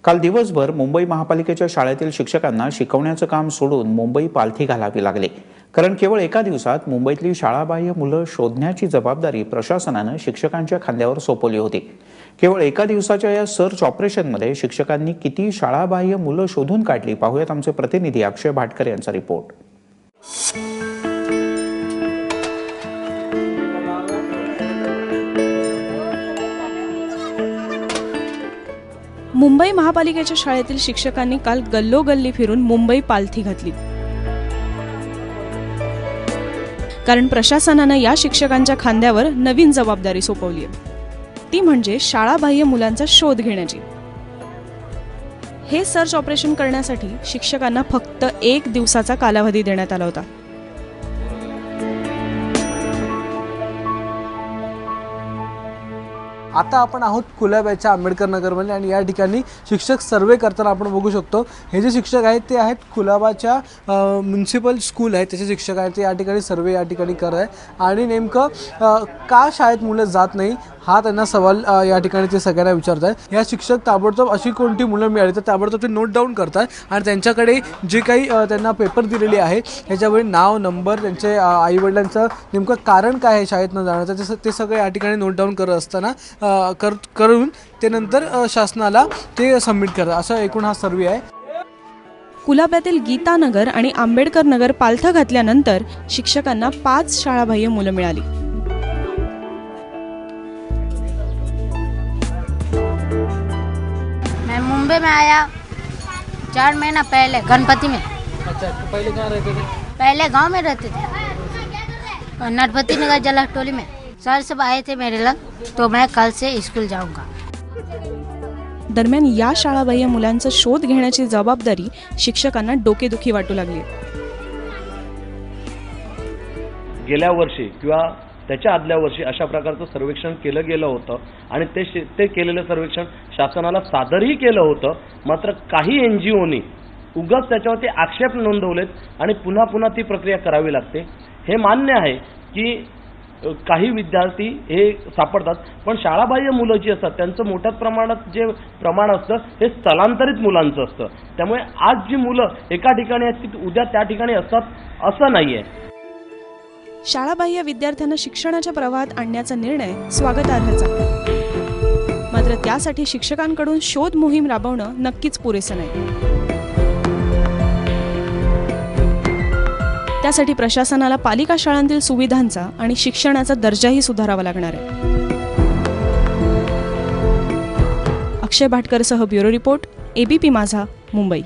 काल दिवसभर मुंबई महापालिकेच्या शाळेतील शिक्षकांना शिकवण्याचं काम सोडून मुंबई पालथी घालावी लागले। कारण केवळ एका दिवसात मुंबईतली शाळाबाह्य मुलं शोधण्याची जबाबदारी प्रशासनानं शिक्षकांच्या खांद्यावर सोपवली होती। केवळ एका दिवसाच्या या सर्च ऑपरेशनमध्ये शिक्षकांनी किती शाळाबाह्य मुलं शोधून काढली पाहूयात आमचे प्रतिनिधी अक्षय भाटकर यांचा रिपोर्ट। मुंबई महापालिकेच्या शाळेतील शिक्षकांनी काल गल्लोगल्ली फिरून मुंबई पालथी घातली। कारण प्रशासनानं या शिक्षकांच्या खांद्यावर नवीन जबाबदारी सोपवली आहे, ती म्हणजे शाळाबाह्य मुलांचा शोध घेण्याची। हे सर्च ऑपरेशन करण्यासाठी शिक्षकांना फक्त 1 दिवसाचा कालावधी देण्यात आला होता। आता आपण आहोत कुलाब्याच्या आंबेडकर नगरमध्ये आणि या ठिकाणी शिक्षक सर्वे करताना आपण बघू शकतो। हे जे शिक्षक आहेत ते आहेत कुलाबाच्या म्युनिसिपल स्कूल आहे त्याचे शिक्षक आहेत। ते या ठिकाणी सर्वे या ठिकाणी करत आहे आणि नेमकं का शाळेत मुलं जात नाही हा त्यांना सवाल या ठिकाणी ते सगळ्यांना विचारत आहेत। या शिक्षक ताबडतोब अशी कोणती मुलं मिळाली तर ताबडतोब ते नोट डाऊन करतात आणि त्यांच्याकडे जे काही त्यांना पेपर दिलेले आहे त्याच्यावर नाव नंबर त्यांचे आईवडिलांचं नेमकं कारण काय आहे शाळेत न जाण्याचं ते सगळं या ठिकाणी नोट डाऊन करत असताना करून ते नंतर शासनाला ते सबमिट करतात। असा एकूण हा सर्वे आहे। कुलाब्यातील गीतानगर आणि आंबेडकर नगर पालथं घातल्यानंतर शिक्षकांना 5 शाळाबाह्य मुलं मिळाली। मैं मुंबई में आया 4 महीना पहले गणपति में। अच्छा, तो पहले कहाँ रहते थे? पहले गांव में रहते थे, नरपति नगर जलाटोली में। सर सब आए थे मेरे लग, तो मैं कल से स्कूल जाऊंगा। दरम्यान या शाळाबाह्य मुलांचा शोध घेण्याची जबाबदारी शिक्षकांना डोकेदुखी वाटू लागली। गेल्या वर्षी किंवा त्याच्या आदल्या वर्षी अशा प्रकारचं सर्वेक्षण केलं गेलं होतं आणि ते केलेलं सर्वेक्षण शासनाला सादरही केलं होतं। मात्र काही NGOनी उगाच त्याच्यावरती आक्षेप नोंदवलेत आणि पुन्हा पुन्हा ती प्रक्रिया करावी लागते। हे मान्य आहे की काही विद्यार्थी हे सापडतात, पण शाळाबाह्य मुलं जी असतात त्यांचं मोठ्या प्रमाणात जे प्रमाण असतं हे स्थलांतरित मुलांचं असतं। त्यामुळे आज जी मुलं एका ठिकाणी आहेत ती उद्या त्या ठिकाणी असतात असं नाहीये। शाळाबाह्य विद्यार्थ्यांना शिक्षणाच्या प्रवाहात आणण्याचा निर्णय स्वागतार्हच आहे, मात्र त्यासाठी शिक्षकांकडून शोध मोहीम राबवणं नक्कीच पुरेसं नाही। त्यासाठी प्रशासनाला पालिका शाळांतील सुविधांचा आणि शिक्षणाचा दर्जाही सुधारावा लागणार आहे। अक्षय भाटकरसह ब्युरो रिपोर्ट, ABP माझा, मुंबई।